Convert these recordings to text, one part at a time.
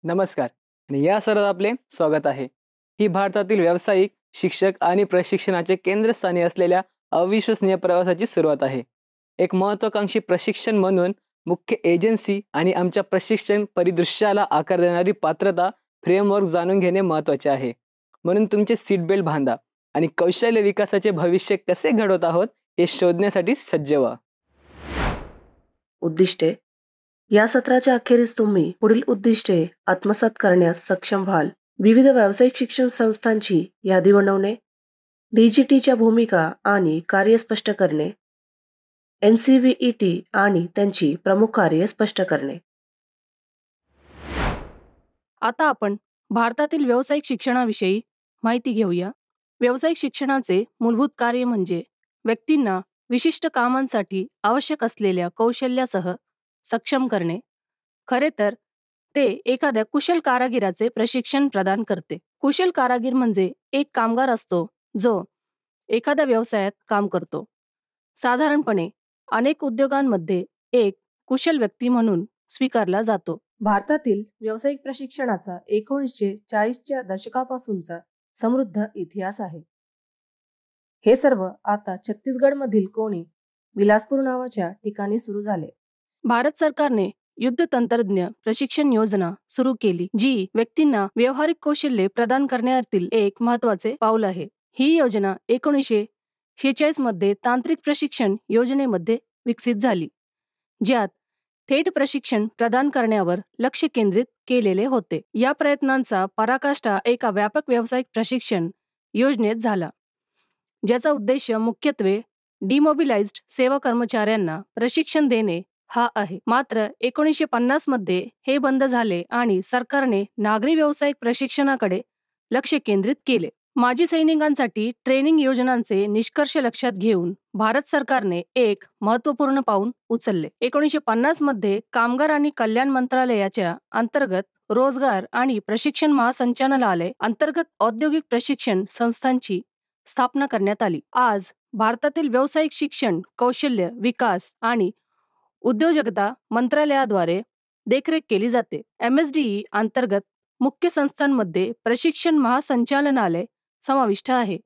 नमस्कार आणि या सरात आपले स्वागत आहे. ही भारतातील व्यावसायिक, शिक्षक आणि प्रशिक्षणाचे केंद्रस्थानी असलेल्या अविश्वसनीय प्रवासाची सुरुवात आहे. एक महत्त्वाकांक्षी प्रशिक्षण म्हणून मुख्य एजन्सी आणि आमच्या प्रशिक्षण परिदृश्याला आकार देणारी पात्रता फ्रेमवर्क जाणून घेणे महत्त्वाचे आहे. म्हणून तुमचे सीट बेल्ट बांधा आणि कौशल्य विकासाचे भविष्य कसे घडवत आहोत हे शोधण्यासाठी सज्ज व्हा. उद्दिष्टे. या सत्राच्या अखेरीस तुम्ही पुढील उद्दिष्टे आत्मसात करण्यास सक्षम व्हाल. विविध व्यावसायिक शिक्षण संस्थांची यादी बनवणे, डीजीटीच्या भूमिका आणि कार्य स्पष्ट करणे, NCVET आणि त्यांची प्रमुख कार्ये स्पष्ट करणे. आता आपण भारतातील व्यावसायिक शिक्षणाविषयी माहिती घेऊया. व्यावसायिक शिक्षणाचे मूलभूत कार्य म्हणजे व्यक्तींना विशिष्ट कामांसाठी आवश्यक असलेल्या कौशल्यासह सक्षम करणे. खरे तर ते एखाद्या कुशल कारागिराचे प्रशिक्षण प्रदान करते. कुशल कारागीर म्हणजे एक कामगार असतो जो एखाद्या व्यवसायात काम करतो. साधारणपणे अनेक उद्योगांमध्ये एक कुशल व्यक्ती म्हणून स्वीकारला जातो. भारतातील व्यावसायिक प्रशिक्षणाचा 1940च्या दशकापासूनचा समृद्ध इतिहास आहे. हे सर्व आता छत्तीसगडमधील कोणी बिलासपूर नावाच्या ठिकाणी सुरू झाले. भारत सरकारने युद्ध तंत्रज्ञ प्रशिक्षण योजना सुरू केली, जी व्यक्तींना व्यावहारिक कौशल्ये प्रदान करण्यातील एक महत्त्वाचे पाऊल आहे. ही योजना 1946 मध्ये तांत्रिक प्रशिक्षण योजनेमध्ये विकसित झाली, ज्यात थेट प्रशिक्षण प्रदान करण्यावर लक्ष केंद्रित केलेले होते. या प्रयत्नांचा पराकाष्ठा एका व्यापक व्यावसायिक प्रशिक्षण योजनेत झाला, ज्याचा उद्देश मुख्यत्वे डिमोबिलाइज्ड सेवा कर्मचाऱ्यांना प्रशिक्षण देणे हा आहे. मात्र 1950 मध्ये हे बंद झाले आणि सरकारने नागरी व्यावसायिक प्रशिक्षणाकडे लक्ष केंद्रित केले. माजी सैनिकांसाठी ट्रेनिंग योजनांचे निष्कर्ष लक्षात घेऊन भारत सरकारने एक महत्त्वपूर्ण पाऊल उचलले. 1950 मध्ये कामगार आणि कल्याण मंत्रालयाच्या अंतर्गत रोजगार आणि प्रशिक्षण महासंचालनालय अंतर्गत औद्योगिक प्रशिक्षण संस्थांची स्थापना करण्यात आली. आज भारतातील व्यावसायिक शिक्षण, कौशल्य विकास आणि उद्योजकता मंत्रालयाद्वारे देखरेख केली जाते. MSDE अंतर्गत मुख्य संस्थांमध्ये प्रशिक्षण महासंचालनालय समाविष्ट आहे.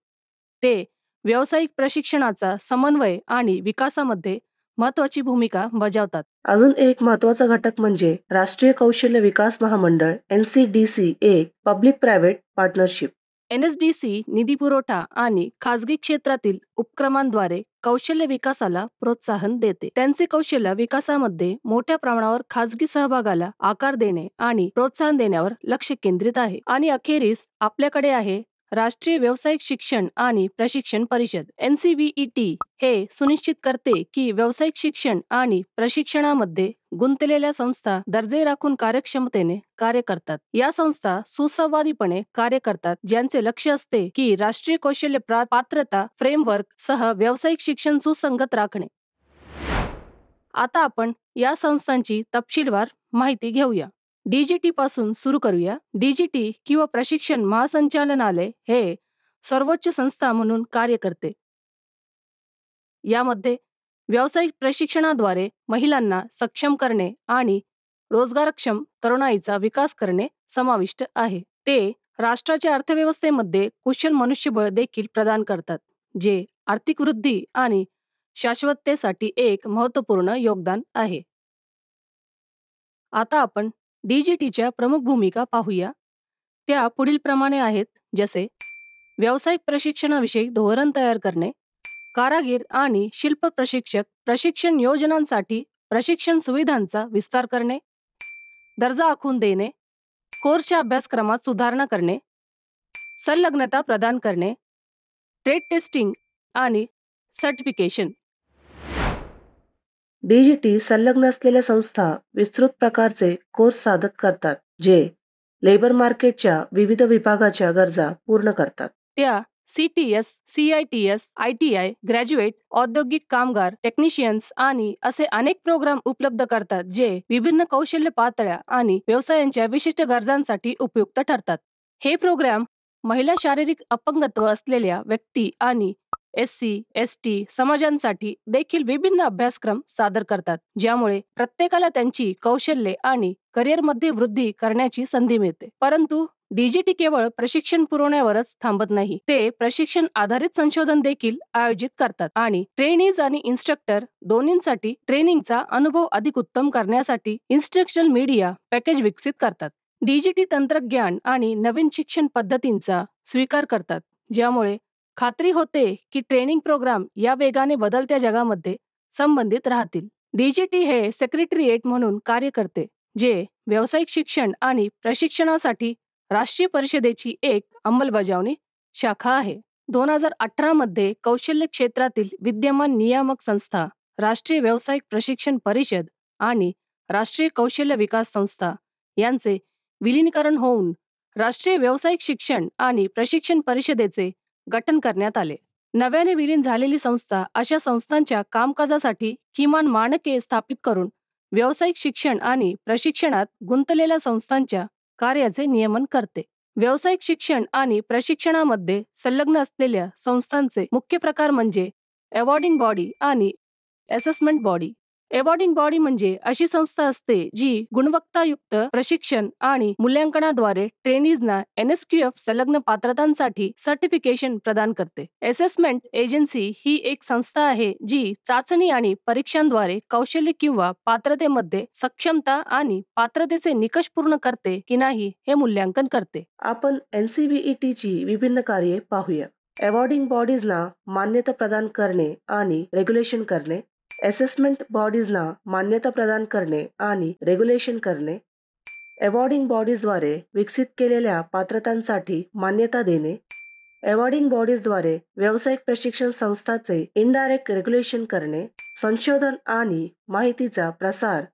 ते व्यावसायिक प्रशिक्षणाचा समन्वय आणि विकासामध्ये महत्त्वाची भूमिका बजावतात. अजून एक महत्त्वाचा घटक म्हणजे राष्ट्रीय कौशल्य विकास महामंडळ NCDC, एक पब्लिक प्रायव्हेट पार्टनरशिप. NSDC निधी पुरवठा आणि खाजगी क्षेत्रातील उपक्रमांद्वारे कौशल्य विकासाला प्रोत्साहन देते. त्यांचे कौशल्य विकासामध्ये मोठ्या प्रमाणावर खाजगी सहभागाला आकार देणे आणि प्रोत्साहन देण्यावर लक्ष केंद्रित आहे. आणि अखेरीस आपल्याकडे आहे राष्ट्रीय व्यावसायिक शिक्षण आणि प्रशिक्षण परिषद. NCVET हे सुनिश्चित करते की व्यावसायिक शिक्षण आणि प्रशिक्षणामध्ये गुंतलेल्या संस्था दर्जे राखून कार्यक्षमतेने कार्य करतात. या संस्था सुसंवादीपणे कार्य करतात, ज्यांचे लक्ष असते की राष्ट्रीय कौशल्य पात्रता फ्रेमवर्क सह व्यावसायिक शिक्षण सुसंगत राखणे. आता आपण या संस्थांची तपशीलवार माहिती घेऊया. DGT पासून सुरू करूया. DGT किंवा प्रशिक्षण महासंचालनालय हे सर्वोच्च संस्था म्हणून कार्य करते. यामध्ये व्यावसायिक प्रशिक्षणाद्वारे महिलांना सक्षम करणे आणि रोजगारक्षम तरुणाईचा विकास करणे समाविष्ट आहे. ते राष्ट्राच्या अर्थव्यवस्थेमध्ये कुशल मनुष्यबळ देखील प्रदान करतात, जे आर्थिक वृद्धी आणि शाश्वततेसाठी एक महत्त्वपूर्ण योगदान आहे. आता आपण DGTच्या प्रमुख भूमिका पाहूया. त्या पुढील प्रमाणे आहेत, जसे व्यावसायिक प्रशिक्षणाविषयी धोरण तयार करणे, कारागीर आणि शिल्प प्रशिक्षक प्रशिक्षण योजनांसाठी प्रशिक्षण सुविधांचा विस्तार करणे, दर्जा आखून देणे, कोर्सच्या अभ्यासक्रमात सुधारणा करणे, संलग्नता प्रदान करणे, ट्रेड टेस्टिंग आणि सर्टिफिकेशन. DGT संलग्न असलेल्या संस्था विस्तृत प्रकारचे कोर्स सादर करतात, जे लेबर मार्केटच्या विविध विभागाच्या गरजा पूर्ण करतात. त्या CTS, CITS, ITI, ग्रॅज्युएट, औद्योगिक कामगार, टेक्निशियन्स आणि असे अनेक प्रोग्राम उपलब्ध करतात, जे विभिन्न कौशल्य पातळ्या आणि व्यवसायांच्या विशिष्ट गरजांसाठी उपयुक्त ठरतात. हे प्रोग्राम महिला, शारीरिक अपंगत्व असलेल्या व्यक्ती आणि SC, ST समाजांसाठी देखील विभिन्न अभ्यासक्रम सादर करतात, ज्यामुळे प्रत्येकाला त्यांची कौशल्ये आणि करिअरमध्ये वृद्धी करण्याची संधी मिळते. परंतु DGT केवळ प्रशिक्षण पुरवण्यावरच थांबत नाही. ते प्रशिक्षण आधारित संशोधन देखील आयोजित करतात आणि ट्रेनीज आणि इन्स्ट्रक्टर दोन्हींसाठी ट्रेनिंगचा अनुभव अधिक उत्तम करण्यासाठी इन्स्ट्रक्शनल मीडिया पॅकेज विकसित करतात. DGT तंत्रज्ञान आणि नवीन शिक्षण पद्धतींचा स्वीकार करतात, ज्यामुळे खात्री होते की ट्रेनिंग प्रोग्राम या वेगाने बदलत्या जगामध्ये संबंधित राहतील. DGT हे सेक्रेटरिएट म्हणून कार्य करते, जे व्यावसायिक शिक्षण आणि प्रशिक्षणासाठी राष्ट्रीय परिषदेची एक अंमलबजावणी शाखा आहे. 2018 मध्ये कौशल्य क्षेत्रातील विद्यमान नियामक संस्था, राष्ट्रीय व्यावसायिक प्रशिक्षण परिषद आणि राष्ट्रीय कौशल्य विकास संस्था यांचे विलीनीकरण होऊन राष्ट्रीय व्यावसायिक शिक्षण आणि प्रशिक्षण परिषदेचे गठन करण्यात आले. नव्याने विलीन झालेली संस्था अशा संस्थांच्या कामकाजासाठी किमान मानके स्थापित करून व्यावसायिक शिक्षण आणि प्रशिक्षणात गुंतलेल्या संस्थांच्या कार्याचे नियमन करते. व्यावसायिक शिक्षण आणि प्रशिक्षणामध्ये संलग्न असलेल्या संस्थांचे मुख्य प्रकार म्हणजे अवॉर्डिंग बॉडी आणि असेसमेंट बॉडी. अवॉर्डिंग बॉडी म्हणजे अशी संस्था असते जी गुणवत्तायुक्त प्रशिक्षण आणि मूल्यांकनाद्वारे ट्रेनीजना NSQF संलग्न पात्रतांसाठी सर्टिफिकेशन प्रदान करते. असेसमेंट एजन्सी ही एक संस्था आहे जी चाचणी आणि परीक्षांद्वारे कौशल्य किंवा पात्रतेमध्ये सक्षमता आणि पात्रतेचे निकष पूर्ण करते की नाही हे मूल्यांकन करते. आपण NCVET ची विभिन्न कार्ये पाहूया. अवॉर्डिंग बॉडीजना मान्यता प्रदान करणे आणि रेग्युलेशन करणे, असेसमेंट बॉडीजना मान्यता प्रदान करणे आणि रेग्युलेशन करणे, अवॉर्डिंग बॉडीजद्वारे विकसित केलेल्या पात्रतांसाठी मान्यता देणे, अवॉर्डिंग बॉडीजद्वारे व्यावसायिक प्रशिक्षण संस्थांचे इनडायरेक्ट रेग्युलेशन करणे, संशोधन आणि माहितीचा प्रसार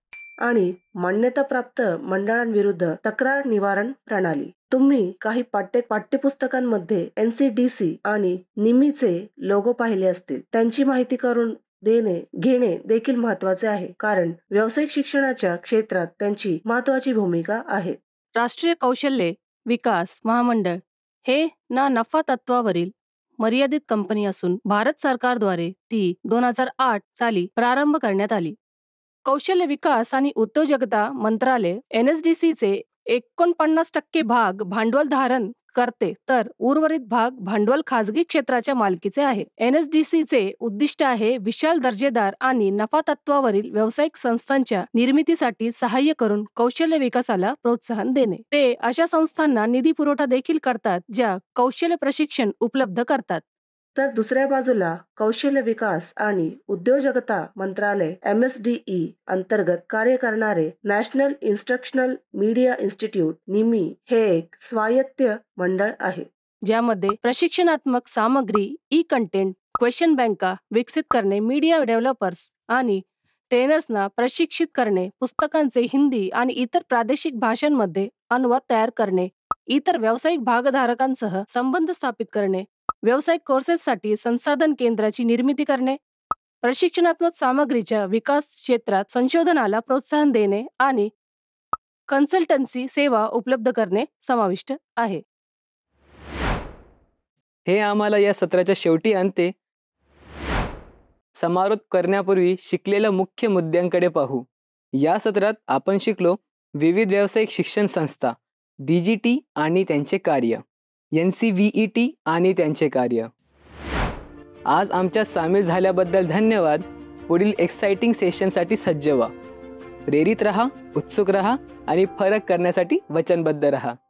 आणि मान्यताप्राप्त मंडळांविरुद्ध तक्रार निवारण प्रणाली. तुम्ही काही पाठ्यपुस्तकांमध्ये NCDC आणि NIMIचे लोगो पाहिले असतील. त्यांची माहिती करून घेणे देखील महत्त्वाचे आहे, कारण व्यावसायिक शिक्षणाच्या क्षेत्रात त्यांची महत्त्वाची भूमिका आहे. राष्ट्रीय कौशल्य विकास महामंडळ हे ना नफा तत्वावरील मर्यादित कंपनी असून भारत सरकारद्वारे ती 2008 साली प्रारंभ करण्यात आली. कौशल्य विकास आणि उद्योजकता मंत्रालय NSDCचे 49% भाग भांडवल धारण करते, तर उर्वरित भाग भांडवल खाजगी क्षेत्राच्या मालकीचे आहे. NSDCचे उद्दिष्ट आहे विशाल दर्जेदार आणि नफा तत्वावरील व्यावसायिक संस्थांच्या निर्मितीसाठी सहाय्य करून कौशल्य विकासाला प्रोत्साहन देणे. ते अशा संस्थांना निधी पुरवठा देखील करतात ज्या कौशल्य प्रशिक्षण उपलब्ध करतात. तर दुसऱ्या बाजूला कौशल्य विकास आणि उद्योजकता मंत्रालय MSDE अंतर्गत कार्य करणारे national instructional media institute NIMI हे एक स्वायत्त मंडळ आहे, ज्यामध्ये प्रशिक्षणात्मक सामग्री, कंटेंट, क्वेश्चन बँका विकसित करणे, मीडिया डेव्हलपर्स आणि ट्रेनर्सना प्रशिक्षित करणे, पुस्तकांचे हिंदी आणि इतर प्रादेशिक भाषांमध्ये अनुवाद तयार करणे, इतर व्यावसायिक भागधारकांसह संबंध स्थापित करणे, व्यावसायिक कोर्सेससाठी संसाधन केंद्राची निर्मिती करणे, प्रशिक्षणात्मक सामग्रीच्या विकास क्षेत्रात संशोधनाला प्रोत्साहन देणे आणि कन्सल्टन्सी सेवा उपलब्ध करणे समाविष्ट आहे. हे आम्हाला या सत्राच्या शेवटी आणते. समारोप करण्यापूर्वी शिकलेल्या मुख्य मुद्द्यांकडे पाहू. या सत्रात आपण शिकलो विविध व्यावसायिक शिक्षण संस्था, DGT आणि त्यांचे कार्य, NCVET आणि त्यांचे कार्य. आज आमच्यात सामील झाल्याबद्दल धन्यवाद. पुढील एक्साइटिंग सेशनसाठी सज्ज व्हा. प्रेरित रहा, उत्सुक रहा आणि फरक करण्यासाठी वचनबद्ध रहा.